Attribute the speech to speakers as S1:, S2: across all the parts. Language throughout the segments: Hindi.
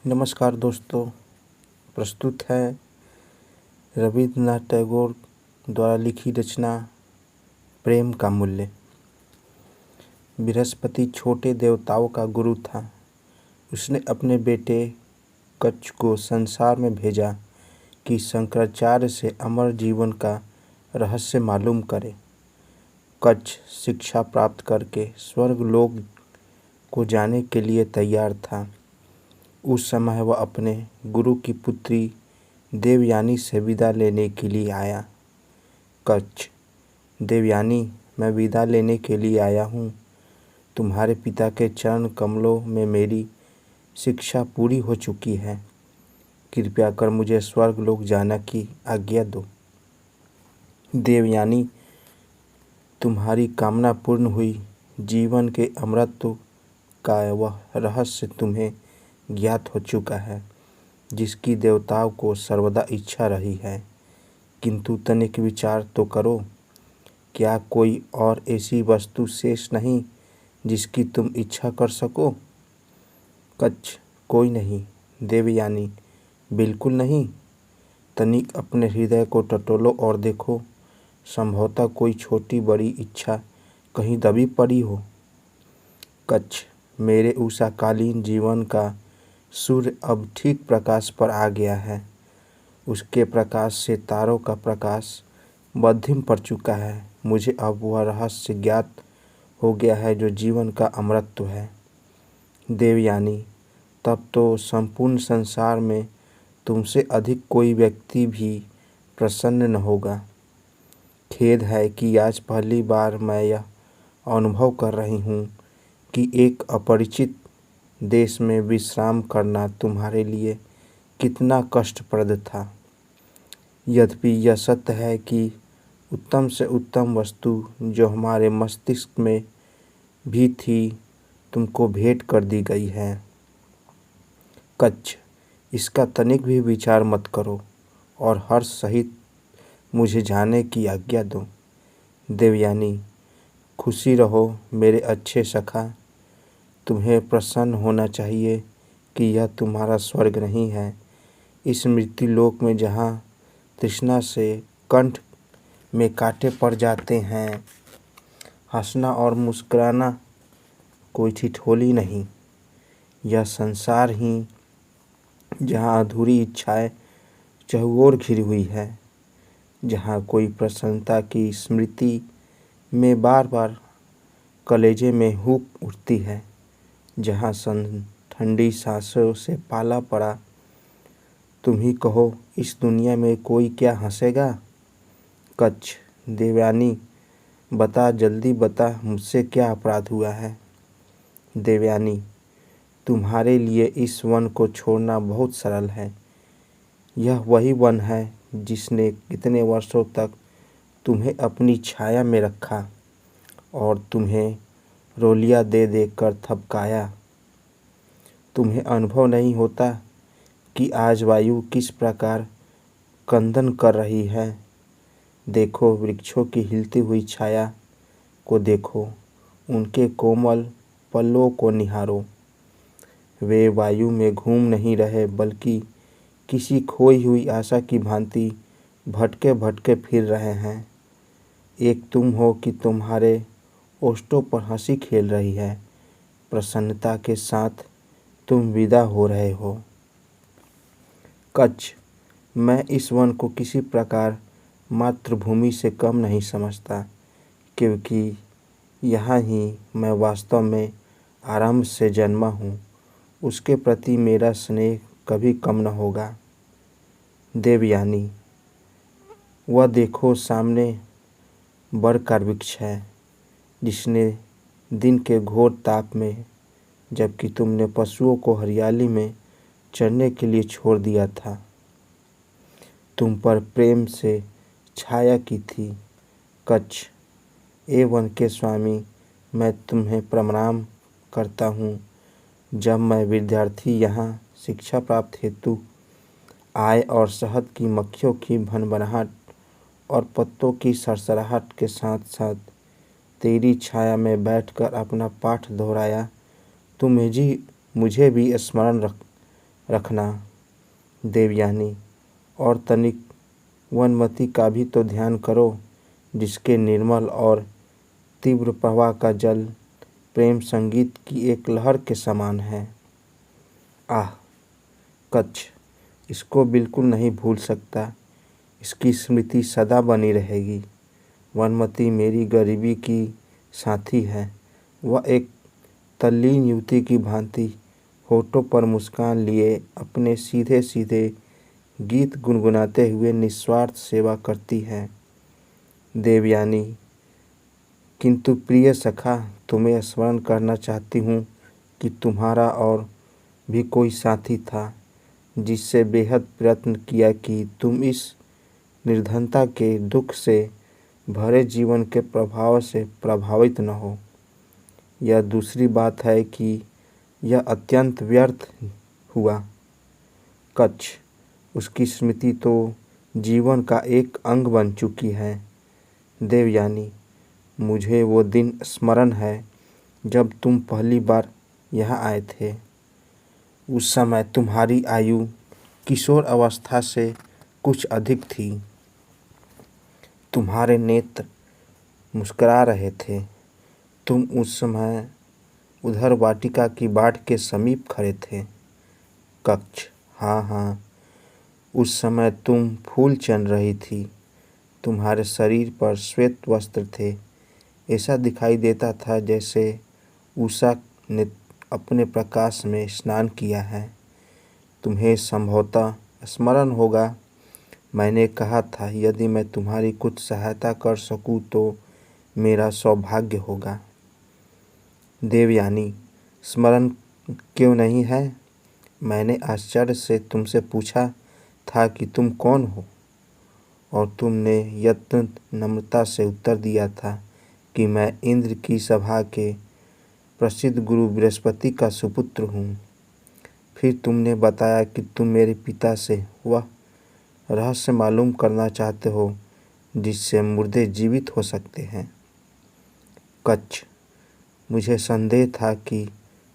S1: नमस्कार दोस्तों, प्रस्तुत है रविन्द्रनाथ टैगोर द्वारा लिखी रचना प्रेम का मूल्य। बृहस्पति छोटे देवताओं का गुरु था। उसने अपने बेटे कच्छ को संसार में भेजा कि शंकराचार्य से अमर जीवन का रहस्य मालूम करे। कच्छ शिक्षा प्राप्त करके स्वर्गलोक को जाने के लिए तैयार था। उस समय वह अपने गुरु की पुत्री देवयानी से विदा लेने के लिए आया। कच्छ, देवयानी, मैं विदा लेने के लिए आया हूँ। तुम्हारे पिता के चरण कमलों में मेरी शिक्षा पूरी हो चुकी है। कृपया कर मुझे स्वर्गलोक जाने की आज्ञा दो। देवयानी, तुम्हारी कामना पूर्ण हुई। जीवन के अमृत का वह रहस्य तुम्हें ज्ञात हो चुका है जिसकी देवताओं को सर्वदा इच्छा रही है। किंतु तनिक विचार तो करो, क्या कोई और ऐसी वस्तु शेष नहीं जिसकी तुम इच्छा कर सको? कच्छ, कोई नहीं। देवयानी, बिल्कुल नहीं। तनिक अपने हृदय को टटोलो और देखो, संभवतः कोई छोटी बड़ी इच्छा कहीं दबी पड़ी हो। कच्छ, मेरे उषाकालीन जीवन का सूर्य अब ठीक प्रकाश पर आ गया है। उसके प्रकाश से तारों का प्रकाश मध्यम पड़ चुका है। मुझे अब वह रहस्य ज्ञात हो गया है जो जीवन का अमृतत्व है। देवयानी, तब तो संपूर्ण संसार में तुमसे अधिक कोई व्यक्ति भी प्रसन्न न होगा। खेद है कि आज पहली बार मैं यह अनुभव कर रही हूँ कि एक अपरिचित देश में विश्राम करना तुम्हारे लिए कितना कष्टप्रद था। यद्यपि यह सत्य है कि उत्तम से उत्तम वस्तु जो हमारे मस्तिष्क में भी थी तुमको भेंट कर दी गई है। कच्छ, इसका तनिक भी विचार मत करो और हर्ष सहित मुझे जाने की आज्ञा दो। देवयानी, खुशी रहो मेरे अच्छे सखा। तुम्हें प्रसन्न होना चाहिए कि यह तुम्हारा स्वर्ग नहीं है। इस मृत्युलोक में जहाँ तृष्णा से कंठ में कांटे पड़ जाते हैं, हंसना और मुस्कुराना कोई ठिठोली नहीं। यह संसार ही जहाँ अधूरी इच्छाएं चहुओर घिरी हुई है, जहाँ कोई प्रसन्नता की स्मृति में बार बार कलेजे में हुक उठती है, जहाँ ठंडी सांसों से पाला पड़ा। तुम ही कहो, इस दुनिया में कोई क्या हंसेगा? कच्छ, देवयानी, बता, जल्दी बता, मुझसे क्या अपराध हुआ है? देवयानी, तुम्हारे लिए इस वन को छोड़ना बहुत सरल है। यह वही वन है जिसने कितने वर्षों तक तुम्हें अपनी छाया में रखा और तुम्हें रोलियां दे देकर थपकाया। तुम्हें अनुभव नहीं होता कि आज वायु किस प्रकार कंदन कर रही है। देखो, वृक्षों की हिलती हुई छाया को देखो, उनके कोमल पल्लों को निहारो। वे वायु में घूम नहीं रहे बल्कि किसी खोई हुई आशा की भांति भटके भटके फिर रहे हैं। एक तुम हो कि तुम्हारे ओष्ठों पर हंसी खेल रही है। प्रसन्नता के साथ तुम विदा हो रहे हो। कच्छ, मैं इस वन को किसी प्रकार मातृभूमि से कम नहीं समझता, क्योंकि यहाँ ही मैं वास्तव में आरंभ से जन्मा हूँ। उसके प्रति मेरा स्नेह कभी कम न होगा। देवयानी, वह देखो, सामने बड़ का वृक्ष है जिसने दिन के घोर ताप में, जबकि तुमने पशुओं को हरियाली में चरने के लिए छोड़ दिया था, तुम पर प्रेम से छाया की थी। कच्छ, ए वन के स्वामी, मैं तुम्हें प्रणाम करता हूँ। जब मैं विद्यार्थी यहाँ शिक्षा प्राप्त हेतु आए और शहद की मक्खियों की भनभनाहट और पत्तों की सरसराहट के साथ साथ तेरी छाया में बैठकर अपना पाठ दोहराया, तो मुझे भी स्मरण रखना देवयानी। और तनिक वनमती का भी तो ध्यान करो, जिसके निर्मल और तीव्र प्रवाह का जल प्रेम संगीत की एक लहर के समान है। आह कच्छ, इसको बिल्कुल नहीं भूल सकता। इसकी स्मृति सदा बनी रहेगी। वनमती मेरी गरीबी की साथी है। वह एक तल्लीन युवती की भांति होठों पर मुस्कान लिए अपने सीधे सीधे गीत गुनगुनाते हुए निस्वार्थ सेवा करती है। देवयानी, किंतु प्रिय सखा, तुम्हें स्मरण करना चाहती हूँ कि तुम्हारा और भी कोई साथी था, जिससे बेहद प्रयत्न किया कि तुम इस निर्धनता के दुख से भरे जीवन के प्रभाव से प्रभावित न हो। यह दूसरी बात है कि यह अत्यंत व्यर्थ हुआ। कच्छ, उसकी स्मृति तो जीवन का एक अंग बन चुकी है। देवयानी, मुझे वो दिन स्मरण है जब तुम पहली बार यहाँ आए थे। उस समय तुम्हारी आयु किशोर अवस्था से कुछ अधिक थी। तुम्हारे नेत्र मुस्कुरा रहे थे। तुम उस समय उधर वाटिका की बाट के समीप खड़े थे। कच्छ, हाँ हाँ, उस समय तुम फूल चन रही थी। तुम्हारे शरीर पर श्वेत वस्त्र थे। ऐसा दिखाई देता था जैसे उषा ने अपने प्रकाश में स्नान किया है। तुम्हें संभवतः स्मरण होगा, मैंने कहा था यदि मैं तुम्हारी कुछ सहायता कर सकूं तो मेरा सौभाग्य होगा। देवयानी, स्मरण क्यों नहीं है? मैंने आश्चर्य से तुमसे पूछा था कि तुम कौन हो, और तुमने यत्न नम्रता से उत्तर दिया था कि मैं इंद्र की सभा के प्रसिद्ध गुरु बृहस्पति का सुपुत्र हूँ। फिर तुमने बताया कि तुम मेरे पिता से वह रहस्य मालूम करना चाहते हो जिससे मुर्दे जीवित हो सकते हैं। कच्छ, मुझे संदेह था कि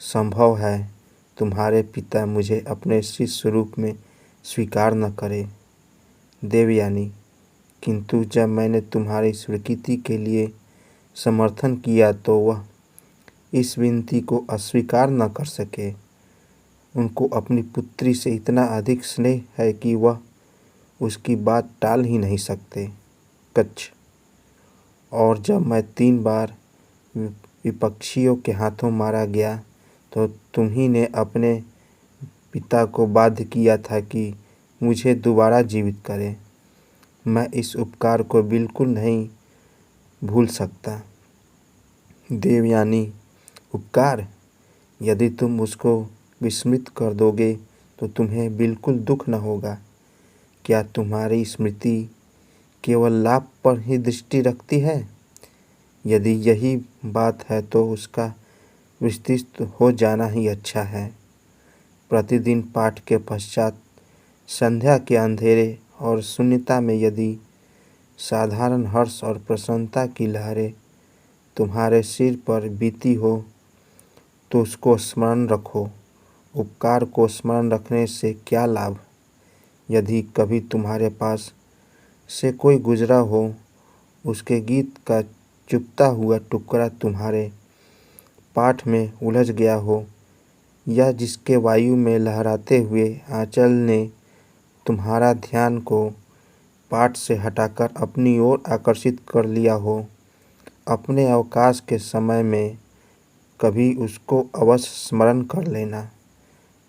S1: संभव है तुम्हारे पिता मुझे अपने शिष्य रूप में स्वीकार न करें। देवयानी, किंतु जब मैंने तुम्हारी स्वीकृति के लिए समर्थन किया तो वह इस विनती को अस्वीकार न कर सके। उनको अपनी पुत्री से इतना अधिक स्नेह है कि वह उसकी बात टाल ही नहीं सकते। कच्छ, और जब मैं 3 बार विपक्षियों के हाथों मारा गया तो तुम्ही ने अपने पिता को बाध्य किया था कि मुझे दोबारा जीवित करें। मैं इस उपकार को बिल्कुल नहीं भूल सकता। देवयानी, उपकार? यदि तुम उसको विस्मृत कर दोगे तो तुम्हें बिल्कुल दुख न होगा। क्या तुम्हारी स्मृति केवल लाभ पर ही दृष्टि रखती है? यदि यही बात है तो उसका विस्तृत हो जाना ही अच्छा है। प्रतिदिन पाठ के पश्चात संध्या के अंधेरे और शून्यता में यदि साधारण हर्ष और प्रसन्नता की लहरें तुम्हारे सिर पर बीती हो तो उसको स्मरण रखो। उपकार को स्मरण रखने से क्या लाभ? यदि कभी तुम्हारे पास से कोई गुजरा हो, उसके गीत का चुभता हुआ टुकड़ा तुम्हारे पाठ में उलझ गया हो, या जिसके वायु में लहराते हुए आंचल ने तुम्हारा ध्यान को पाठ से हटाकर अपनी ओर आकर्षित कर लिया हो, अपने अवकाश के समय में कभी उसको अवश्य स्मरण कर लेना।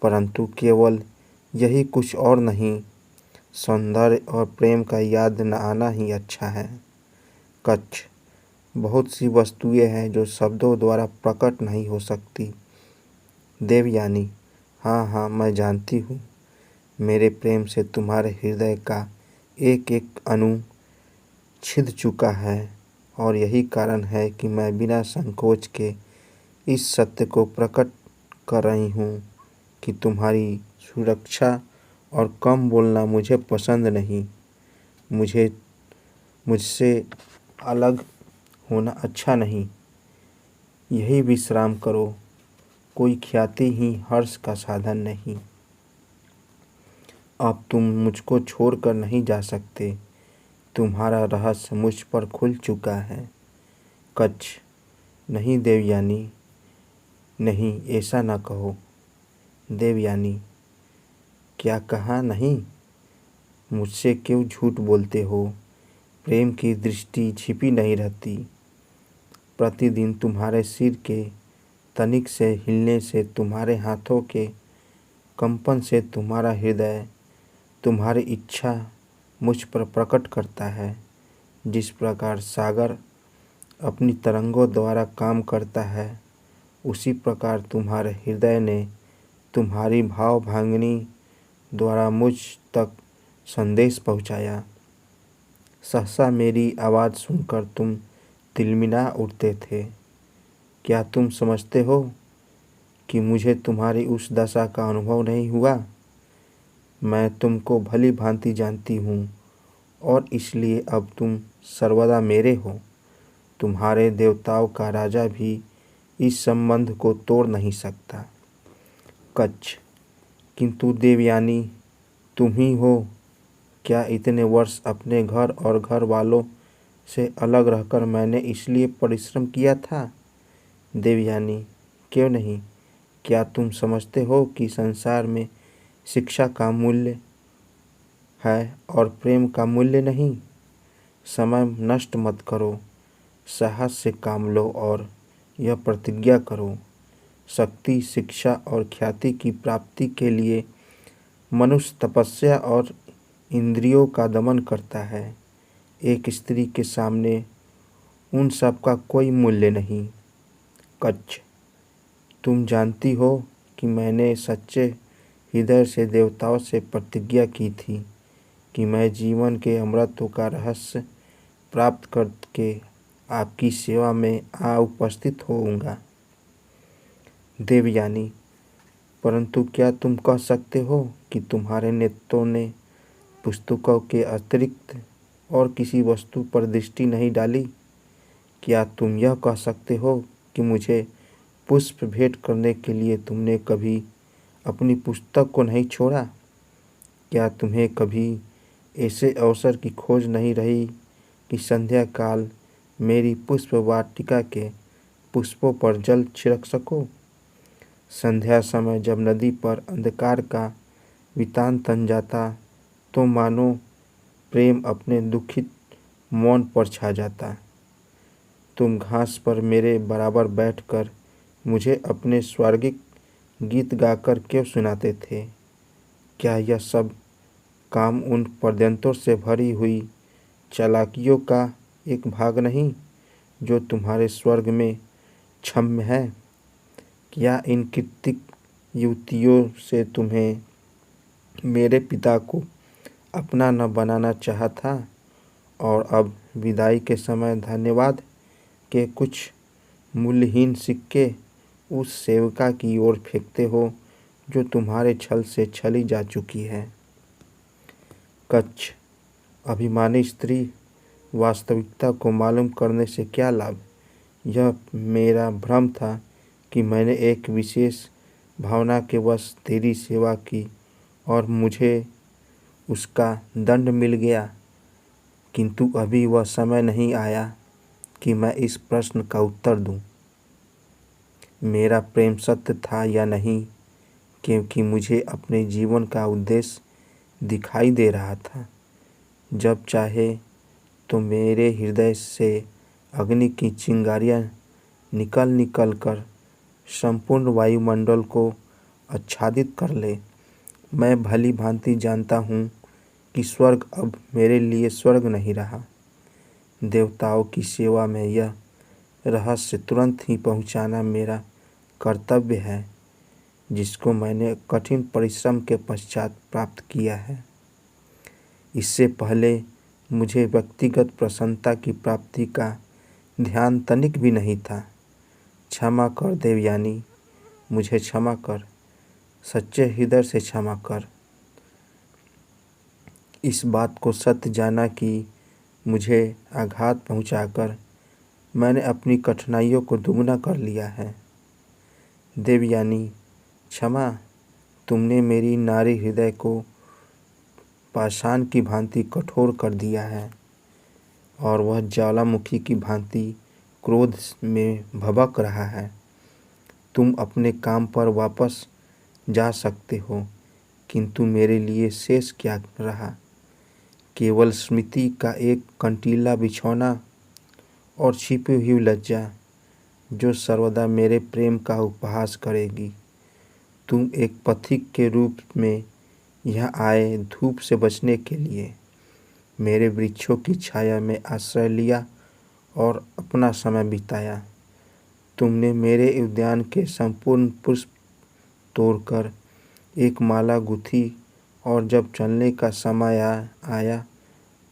S1: परंतु केवल यही, कुछ और नहीं। सौंदर्य और प्रेम का याद न आना ही अच्छा है। कच्छ, बहुत सी वस्तुएं हैं जो शब्दों द्वारा प्रकट नहीं हो सकती। देवयानी, हाँ हाँ, मैं जानती हूँ। मेरे प्रेम से तुम्हारे हृदय का एक एक अणु छिद चुका है, और यही कारण है कि मैं बिना संकोच के इस सत्य को प्रकट कर रही हूँ कि तुम्हारी सुरक्षा और कम बोलना मुझे पसंद नहीं। मुझसे अलग होना अच्छा नहीं। यही विश्राम करो। कोई ख्याति ही हर्ष का साधन नहीं। अब तुम मुझको छोड़कर नहीं जा सकते। तुम्हारा रहस्य मुझ पर खुल चुका है। कच्छ। नहीं देवयानी, नहीं, ऐसा न कहो। देवयानी। क्या कहा नहीं? मुझसे क्यों झूठ बोलते हो? प्रेम की दृष्टि छिपी नहीं रहती। प्रतिदिन तुम्हारे सिर के तनिक से हिलने से, तुम्हारे हाथों के कंपन से तुम्हारा हृदय तुम्हारी इच्छा मुझ पर प्रकट करता है। जिस प्रकार सागर अपनी तरंगों द्वारा काम करता है, उसी प्रकार तुम्हारे हृदय ने तुम्हारी भावभंगिनी द्वारा मुझ तक संदेश पहुँचाया। सहसा मेरी आवाज़ सुनकर तुम तिलमिला उठते थे। क्या तुम समझते हो कि मुझे तुम्हारी उस दशा का अनुभव नहीं हुआ? मैं तुमको भली भांति जानती हूँ और इसलिए अब तुम सर्वदा मेरे हो। तुम्हारे देवताओं का राजा भी इस संबंध को तोड़ नहीं सकता। कच्छ। किंतु देवयानी, तुम ही हो। क्या इतने वर्ष अपने घर और घर वालों से अलग रहकर मैंने इसलिए परिश्रम किया था? देवयानी। क्यों नहीं? क्या तुम समझते हो कि संसार में शिक्षा का मूल्य है और प्रेम का मूल्य नहीं? समय नष्ट मत करो, साहस से काम लो और यह प्रतिज्ञा करो। शक्ति, शिक्षा और ख्याति की प्राप्ति के लिए मनुष्य तपस्या और इंद्रियों का दमन करता है। एक स्त्री के सामने उन सब का कोई मूल्य नहीं। कच्छ। तुम जानती हो कि मैंने सच्चे हृदय से देवताओं से प्रतिज्ञा की थी कि मैं जीवन के अमृतों का रहस्य प्राप्त करके आपकी सेवा में आ उपस्थित होऊंगा। देवयानी। परंतु क्या तुम कह सकते हो कि तुम्हारे नेत्रों ने पुस्तकों के अतिरिक्त और किसी वस्तु पर दृष्टि नहीं डाली? क्या तुम यह कह सकते हो कि मुझे पुष्प भेंट करने के लिए तुमने कभी अपनी पुस्तक को नहीं छोड़ा? क्या तुम्हें कभी ऐसे अवसर की खोज नहीं रही कि संध्या काल मेरी पुष्प वाटिका के पुष्पों पर जल छिड़क सको? संध्या समय जब नदी पर अंधकार का वितान तन जाता, तो मानो प्रेम अपने दुखित मौन पर छा जाता। तुम घास पर मेरे बराबर बैठकर मुझे अपने स्वर्गिक गीत गाकर क्यों सुनाते थे? क्या यह सब काम उन पर्यंतों से भरी हुई चालाकियों का एक भाग नहीं जो तुम्हारे स्वर्ग में क्षम्य है? क्या इन कृतिक युवतियों से तुम्हें मेरे पिता को अपना न बनाना चाहा था और अब विदाई के समय धन्यवाद के कुछ मूल्यहीन सिक्के उस सेविका की ओर फेंकते हो जो तुम्हारे छल से छली जा चुकी है? कच्छ। अभिमानी स्त्री, वास्तविकता को मालूम करने से क्या लाभ? यह मेरा भ्रम था कि मैंने एक विशेष भावना के वश तेरी सेवा की और मुझे उसका दंड मिल गया। किंतु अभी वह समय नहीं आया कि मैं इस प्रश्न का उत्तर दूं। मेरा प्रेम सत्य था या नहीं, क्योंकि मुझे अपने जीवन का उद्देश्य दिखाई दे रहा था। जब चाहे तो मेरे हृदय से अग्नि की चिंगारियां निकल निकल कर संपूर्ण वायुमंडल को आच्छादित कर ले। मैं भली भांति जानता हूँ कि स्वर्ग अब मेरे लिए स्वर्ग नहीं रहा। देवताओं की सेवा में यह रहस्य तुरंत ही पहुँचाना मेरा कर्तव्य है, जिसको मैंने कठिन परिश्रम के पश्चात प्राप्त किया है। इससे पहले मुझे व्यक्तिगत प्रसन्नता की प्राप्ति का ध्यान तनिक भी नहीं था। क्षमा कर देवयानी, मुझे क्षमा कर, सच्चे हृदय से क्षमा कर। इस बात को सत्य जाना कि मुझे आघात पहुंचाकर मैंने अपनी कठिनाइयों को दुगना कर लिया है। देवयानी, क्षमा, तुमने मेरी नारी हृदय को पाषाण की भांति कठोर कर दिया है और वह ज्वालामुखी की भांति क्रोध में भभक रहा है। तुम अपने काम पर वापस जा सकते हो, किंतु मेरे लिए शेष क्या रहा? केवल स्मृति का एक कंटीला बिछौना और छिपी हुई लज्जा जो सर्वदा मेरे प्रेम का उपहास करेगी। तुम एक पथिक के रूप में यहाँ आए धूप से बचने के लिए। मेरे वृक्षों की छाया में आश्रय लिया और अपना समय बिताया। तुमने मेरे उद्यान के संपूर्ण पुष्प तोड़कर एक माला गूंथी और जब चलने का समय आया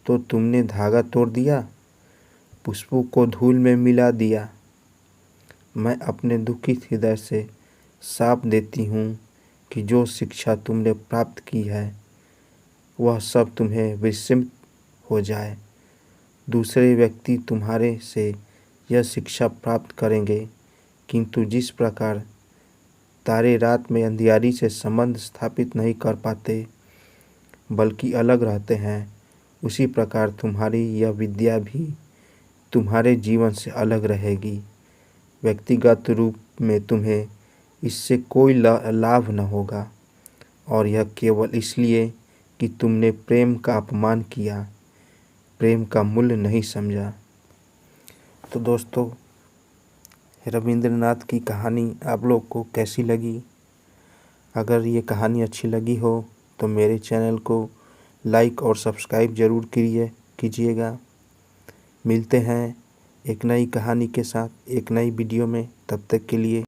S1: तो तुमने धागा तोड़ दिया, पुष्पों को धूल में मिला दिया। मैं अपने दुखित हृदय से साप देती हूँ कि जो शिक्षा तुमने प्राप्त की है वह सब तुम्हें विस्मृत हो जाए। दूसरे व्यक्ति तुम्हारे से यह शिक्षा प्राप्त करेंगे, किंतु जिस प्रकार तारे रात में अंधियारी से संबंध स्थापित नहीं कर पाते बल्कि अलग रहते हैं, उसी प्रकार तुम्हारी यह विद्या भी तुम्हारे जीवन से अलग रहेगी। व्यक्तिगत रूप में तुम्हें इससे कोई लाभ न होगा, और यह केवल इसलिए कि तुमने प्रेम का अपमान किया, प्रेम का मूल्य नहीं समझा। तो दोस्तों, रविंद्रनाथ की कहानी आप लोग को कैसी लगी? अगर ये कहानी अच्छी लगी हो तो मेरे चैनल को लाइक और सब्सक्राइब ज़रूर कीजिएगा। मिलते हैं एक नई कहानी के साथ एक नई वीडियो में। तब तक के लिए